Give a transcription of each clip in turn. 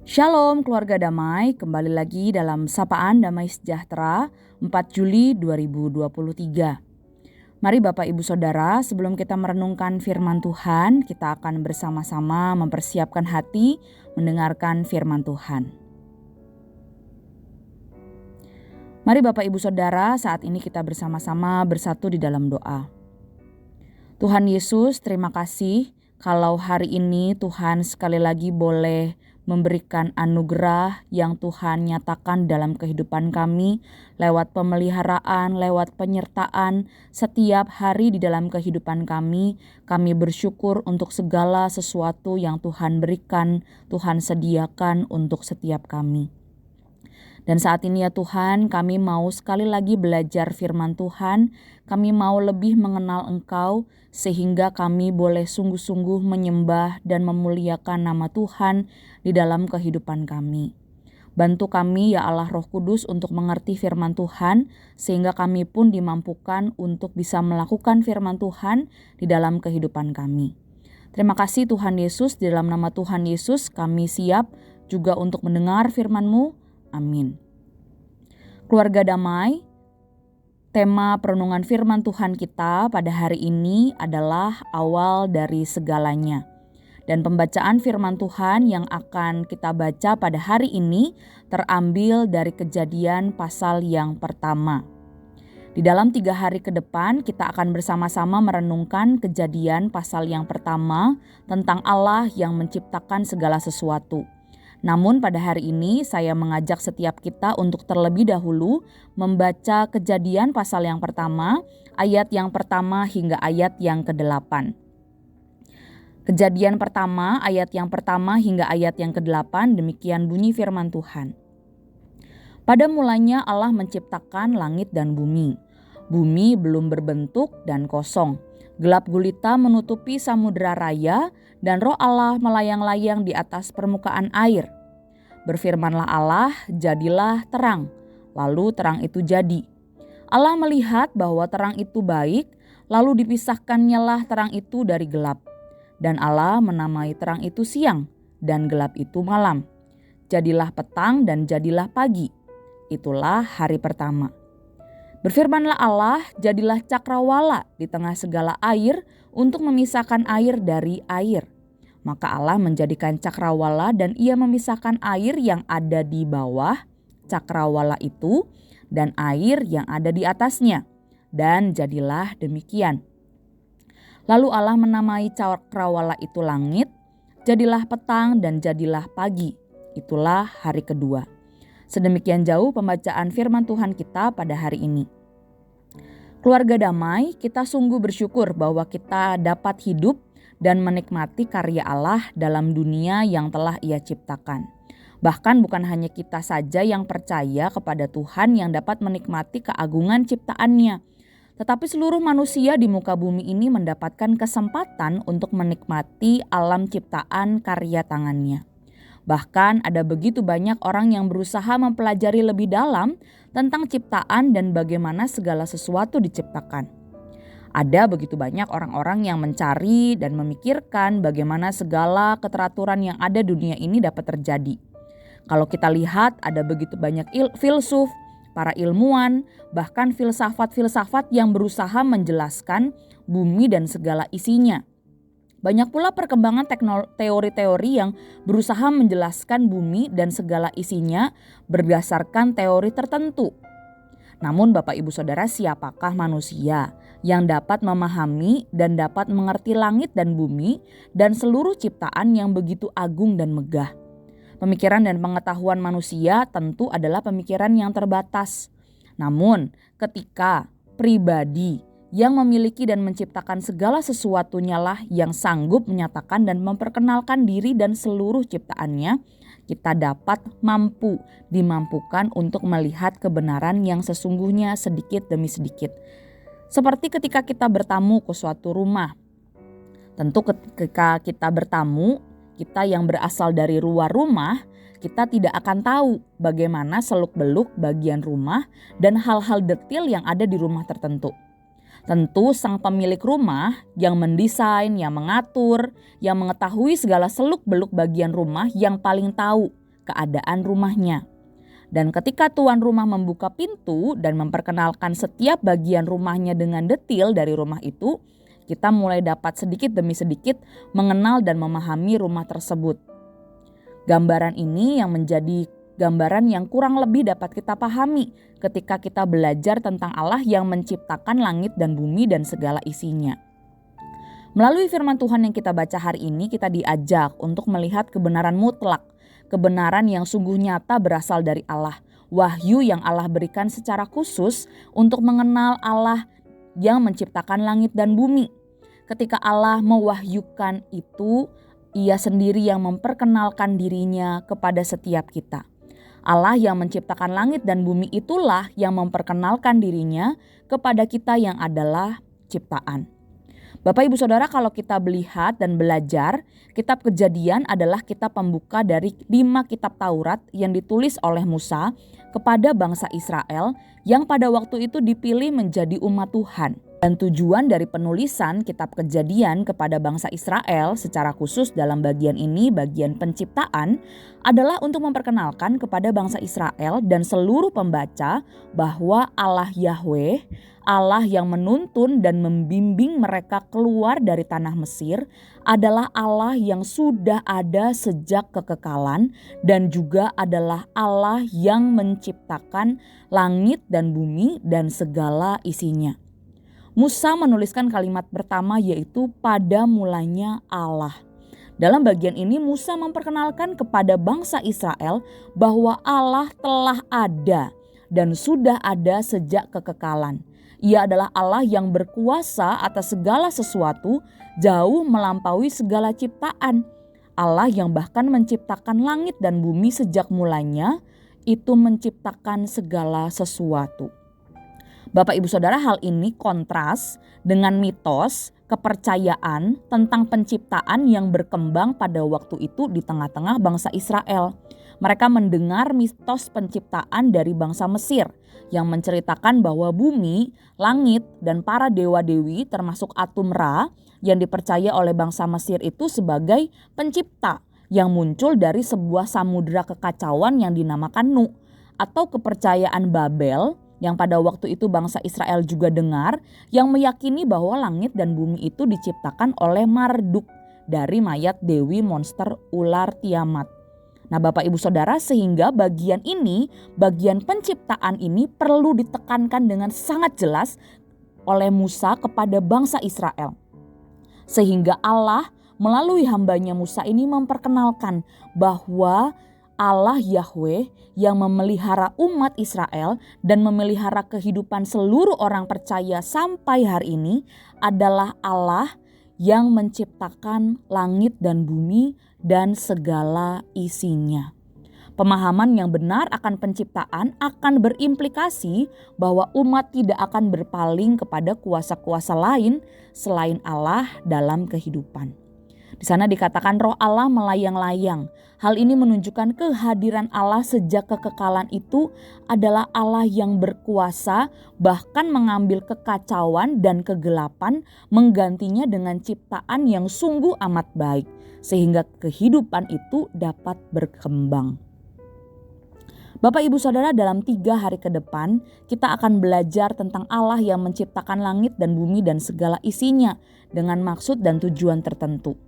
Shalom keluarga damai, kembali lagi dalam Sapaan Damai Sejahtera 4 Juli 2023. Mari Bapak Ibu Saudara, sebelum kita merenungkan firman Tuhan, kita akan bersama-sama mempersiapkan hati mendengarkan firman Tuhan. Mari Bapak Ibu Saudara, saat ini kita bersama-sama bersatu di dalam doa. Tuhan Yesus, terima kasih kalau hari ini Tuhan sekali lagi boleh memberikan anugerah yang Tuhan nyatakan dalam kehidupan kami lewat pemeliharaan, lewat penyertaan setiap hari di dalam kehidupan kami. Kami bersyukur untuk segala sesuatu yang Tuhan berikan, Tuhan sediakan untuk setiap kami. Dan saat ini ya Tuhan, kami mau sekali lagi belajar firman Tuhan, kami mau lebih mengenal Engkau sehingga kami boleh sungguh-sungguh menyembah dan memuliakan nama Tuhan di dalam kehidupan kami. Bantu kami ya Allah Roh Kudus untuk mengerti firman Tuhan sehingga kami pun dimampukan untuk bisa melakukan firman Tuhan di dalam kehidupan kami. Terima kasih Tuhan Yesus, di dalam nama Tuhan Yesus kami siap juga untuk mendengar firman-Mu. Amin. Keluarga damai, tema perenungan firman Tuhan kita pada hari ini adalah awal dari segalanya. Dan pembacaan firman Tuhan yang akan kita baca pada hari ini terambil dari Kejadian pasal yang pertama. Di dalam 3 hari ke depan kita akan bersama-sama merenungkan Kejadian pasal yang pertama tentang Allah yang menciptakan segala sesuatu. Namun pada hari ini saya mengajak setiap kita untuk terlebih dahulu membaca Kejadian pasal yang pertama, ayat yang pertama hingga ayat yang ke-8. Kejadian pertama, ayat yang pertama hingga ayat yang ke-8, demikian bunyi firman Tuhan. Pada mulanya Allah menciptakan langit dan bumi. Bumi belum berbentuk dan kosong. Gelap gulita menutupi samudera raya dan roh Allah melayang-layang di atas permukaan air. Berfirmanlah Allah, jadilah terang. Lalu terang itu jadi. Allah melihat bahwa terang itu baik, lalu dipisahkannyalah terang itu dari gelap. Dan Allah menamai terang itu siang, dan gelap itu malam. Jadilah petang dan jadilah pagi. Itulah hari pertama. Berfirmanlah Allah, jadilah cakrawala di tengah segala air untuk memisahkan air dari air. Maka Allah menjadikan cakrawala dan ia memisahkan air yang ada di bawah cakrawala itu dan air yang ada di atasnya. Dan jadilah demikian. Lalu Allah menamai cakrawala itu langit, jadilah petang dan jadilah pagi. Itulah hari kedua. Sedemikian jauh pembacaan firman Tuhan kita pada hari ini. Keluarga damai, kita sungguh bersyukur bahwa kita dapat hidup dan menikmati karya Allah dalam dunia yang telah Ia ciptakan. Bahkan bukan hanya kita saja yang percaya kepada Tuhan yang dapat menikmati keagungan ciptaannya, tetapi seluruh manusia di muka bumi ini mendapatkan kesempatan untuk menikmati alam ciptaan karya tangannya. Bahkan ada begitu banyak orang yang berusaha mempelajari lebih dalam tentang ciptaan dan bagaimana segala sesuatu diciptakan. Ada begitu banyak orang-orang yang mencari dan memikirkan bagaimana segala keteraturan yang ada di dunia ini dapat terjadi. Kalau kita lihat ada begitu banyak filsuf, para ilmuwan, bahkan filsafat-filsafat yang berusaha menjelaskan bumi dan segala isinya. Banyak pula perkembangan teori-teori yang berusaha menjelaskan bumi dan segala isinya berdasarkan teori tertentu. Namun Bapak Ibu Saudara, siapakah manusia yang dapat memahami dan dapat mengerti langit dan bumi dan seluruh ciptaan yang begitu agung dan megah? Pemikiran dan pengetahuan manusia tentu adalah pemikiran yang terbatas. Namun ketika pribadi yang memiliki dan menciptakan segala sesuatunya lah yang sanggup menyatakan dan memperkenalkan diri dan seluruh ciptaannya, kita dapat dimampukan untuk melihat kebenaran yang sesungguhnya sedikit demi sedikit. Seperti ketika kita bertamu ke suatu rumah. Tentu ketika kita bertamu, kita yang berasal dari luar rumah, kita tidak akan tahu bagaimana seluk-beluk bagian rumah dan hal-hal detail yang ada di rumah tertentu. Tentu sang pemilik rumah yang mendesain, yang mengatur, yang mengetahui segala seluk-beluk bagian rumah yang paling tahu keadaan rumahnya. Dan ketika tuan rumah membuka pintu dan memperkenalkan setiap bagian rumahnya dengan detil dari rumah itu, kita mulai dapat sedikit demi sedikit mengenal dan memahami rumah tersebut. Gambaran ini yang menjadi gambaran yang kurang lebih dapat kita pahami ketika kita belajar tentang Allah yang menciptakan langit dan bumi dan segala isinya. Melalui firman Tuhan yang kita baca hari ini, kita diajak untuk melihat kebenaran mutlak, kebenaran yang sungguh nyata berasal dari Allah, wahyu yang Allah berikan secara khusus untuk mengenal Allah yang menciptakan langit dan bumi. Ketika Allah mewahyukan itu, Ia sendiri yang memperkenalkan dirinya kepada setiap kita. Allah yang menciptakan langit dan bumi itulah yang memperkenalkan dirinya kepada kita yang adalah ciptaan. Bapak Ibu Saudara, kalau kita melihat dan belajar, kitab Kejadian adalah kitab pembuka dari 5 kitab Taurat yang ditulis oleh Musa kepada bangsa Israel yang pada waktu itu dipilih menjadi umat Tuhan. Dan tujuan dari penulisan kitab Kejadian kepada bangsa Israel secara khusus dalam bagian ini, bagian penciptaan, adalah untuk memperkenalkan kepada bangsa Israel dan seluruh pembaca bahwa Allah Yahweh, Allah yang menuntun dan membimbing mereka keluar dari tanah Mesir, adalah Allah yang sudah ada sejak kekekalan dan juga adalah Allah yang menciptakan langit dan bumi dan segala isinya. Musa menuliskan kalimat pertama yaitu pada mulanya Allah. Dalam bagian ini Musa memperkenalkan kepada bangsa Israel bahwa Allah telah ada dan sudah ada sejak kekekalan. Ia adalah Allah yang berkuasa atas segala sesuatu jauh melampaui segala ciptaan. Allah yang bahkan menciptakan langit dan bumi sejak mulanya itu menciptakan segala sesuatu. Bapak Ibu Saudara, hal ini kontras dengan mitos kepercayaan tentang penciptaan yang berkembang pada waktu itu di tengah-tengah bangsa Israel. Mereka mendengar mitos penciptaan dari bangsa Mesir yang menceritakan bahwa bumi, langit, dan para dewa-dewi termasuk Atum Ra yang dipercaya oleh bangsa Mesir itu sebagai pencipta yang muncul dari sebuah samudera kekacauan yang dinamakan Nu, atau kepercayaan Babel yang pada waktu itu bangsa Israel juga dengar, yang meyakini bahwa langit dan bumi itu diciptakan oleh Marduk dari mayat dewi monster ular Tiamat. Nah Bapak Ibu Saudara, sehingga bagian ini, bagian penciptaan ini perlu ditekankan dengan sangat jelas oleh Musa kepada bangsa Israel. Sehingga Allah melalui hambanya Musa ini memperkenalkan bahwa Allah Yahweh yang memelihara umat Israel dan memelihara kehidupan seluruh orang percaya sampai hari ini adalah Allah yang menciptakan langit dan bumi dan segala isinya. Pemahaman yang benar akan penciptaan akan berimplikasi bahwa umat tidak akan berpaling kepada kuasa-kuasa lain selain Allah dalam kehidupan. Di sana dikatakan roh Allah melayang-layang. Hal ini menunjukkan kehadiran Allah sejak kekekalan itu adalah Allah yang berkuasa, bahkan mengambil kekacauan dan kegelapan, menggantinya dengan ciptaan yang sungguh amat baik, sehingga kehidupan itu dapat berkembang. Bapak Ibu Saudara, dalam 3 hari ke depan kita akan belajar tentang Allah yang menciptakan langit dan bumi dan segala isinya dengan maksud dan tujuan tertentu.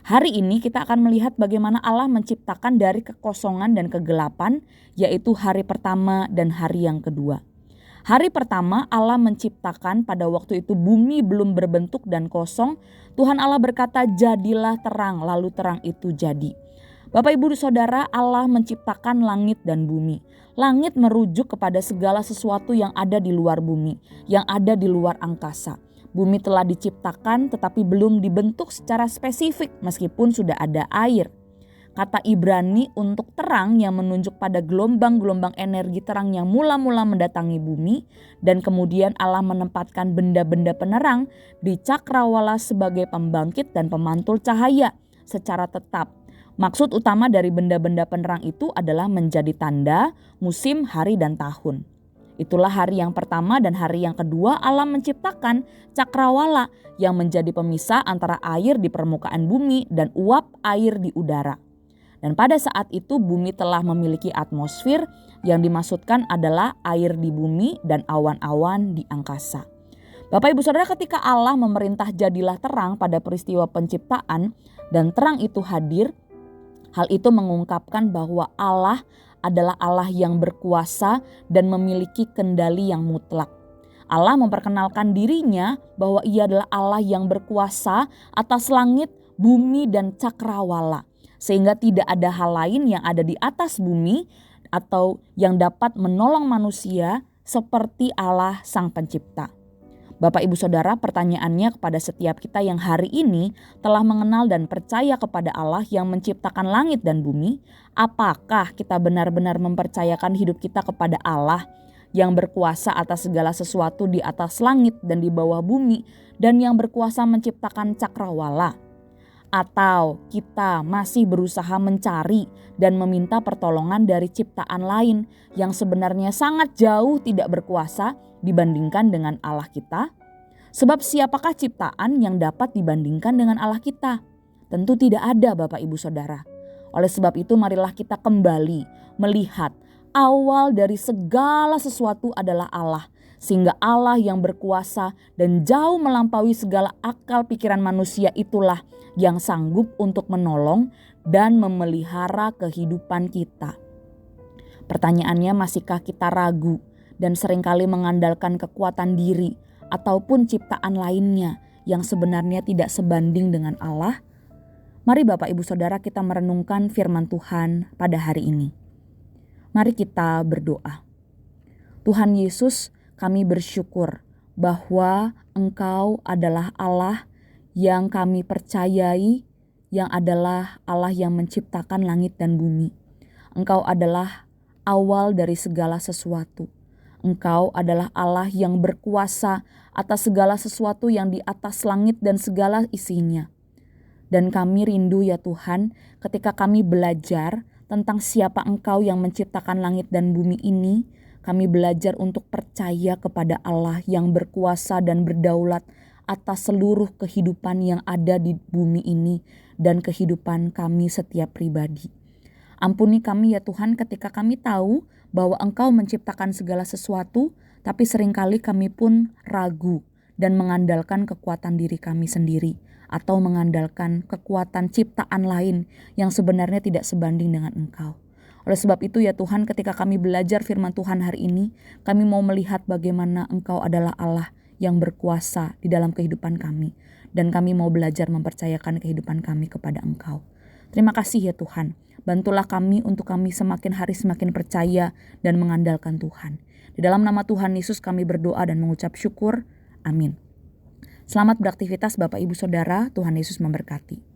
Hari ini kita akan melihat bagaimana Allah menciptakan dari kekosongan dan kegelapan, yaitu hari pertama dan hari yang kedua. Hari pertama Allah menciptakan pada waktu itu bumi belum berbentuk dan kosong. Tuhan Allah berkata, jadilah terang, lalu terang itu jadi. Bapak Ibu Saudara, Allah menciptakan langit dan bumi. Langit merujuk kepada segala sesuatu yang ada di luar bumi, yang ada di luar angkasa. Bumi telah diciptakan tetapi belum dibentuk secara spesifik meskipun sudah ada air. Kata Ibrani untuk terang yang menunjuk pada gelombang-gelombang energi terang yang mula-mula mendatangi bumi, dan kemudian Allah menempatkan benda-benda penerang di cakrawala sebagai pembangkit dan pemantul cahaya secara tetap. Maksud utama dari benda-benda penerang itu adalah menjadi tanda musim, hari, dan tahun. Itulah hari yang pertama dan hari yang kedua Allah menciptakan cakrawala yang menjadi pemisah antara air di permukaan bumi dan uap air di udara. Dan pada saat itu bumi telah memiliki atmosfer, yang dimaksudkan adalah air di bumi dan awan-awan di angkasa. Bapak Ibu Saudara, ketika Allah memerintah jadilah terang pada peristiwa penciptaan dan terang itu hadir, hal itu mengungkapkan bahwa Allah adalah Allah yang berkuasa dan memiliki kendali yang mutlak. Allah memperkenalkan dirinya bahwa Ia adalah Allah yang berkuasa atas langit, bumi, dan cakrawala. Sehingga tidak ada hal lain yang ada di atas bumi atau yang dapat menolong manusia seperti Allah Sang Pencipta. Bapak Ibu Saudara, pertanyaannya kepada setiap kita yang hari ini telah mengenal dan percaya kepada Allah yang menciptakan langit dan bumi, apakah kita benar-benar mempercayakan hidup kita kepada Allah yang berkuasa atas segala sesuatu di atas langit dan di bawah bumi dan yang berkuasa menciptakan cakrawala? Atau kita masih berusaha mencari dan meminta pertolongan dari ciptaan lain yang sebenarnya sangat jauh tidak berkuasa dibandingkan dengan Allah kita? Sebab siapakah ciptaan yang dapat dibandingkan dengan Allah kita? Tentu tidak ada, Bapak Ibu Saudara. Oleh sebab itu marilah kita kembali melihat awal dari segala sesuatu adalah Allah. Sehingga Allah yang berkuasa dan jauh melampaui segala akal pikiran manusia itulah yang sanggup untuk menolong dan memelihara kehidupan kita. Pertanyaannya, masihkah kita ragu dan seringkali mengandalkan kekuatan diri ataupun ciptaan lainnya yang sebenarnya tidak sebanding dengan Allah? Mari Bapak Ibu Saudara kita merenungkan firman Tuhan pada hari ini. Mari kita berdoa. Tuhan Yesus, kami bersyukur bahwa Engkau adalah Allah yang kami percayai, yang adalah Allah yang menciptakan langit dan bumi. Engkau adalah awal dari segala sesuatu. Engkau adalah Allah yang berkuasa atas segala sesuatu yang di atas langit dan segala isinya. Dan kami rindu ya Tuhan, ketika kami belajar tentang siapa Engkau yang menciptakan langit dan bumi ini, kami belajar untuk percaya kepada Allah yang berkuasa dan berdaulat atas seluruh kehidupan yang ada di bumi ini dan kehidupan kami setiap pribadi. Ampuni kami ya Tuhan ketika kami tahu bahwa Engkau menciptakan segala sesuatu, tapi seringkali kami pun ragu dan mengandalkan kekuatan diri kami sendiri atau mengandalkan kekuatan ciptaan lain yang sebenarnya tidak sebanding dengan Engkau. Oleh sebab itu ya Tuhan, ketika kami belajar firman Tuhan hari ini, kami mau melihat bagaimana Engkau adalah Allah yang berkuasa di dalam kehidupan kami. Dan kami mau belajar mempercayakan kehidupan kami kepada Engkau. Terima kasih ya Tuhan, bantulah kami untuk kami semakin hari semakin percaya dan mengandalkan Tuhan. Di dalam nama Tuhan Yesus kami berdoa dan mengucap syukur. Amin. Selamat beraktivitas Bapak Ibu Saudara, Tuhan Yesus memberkati.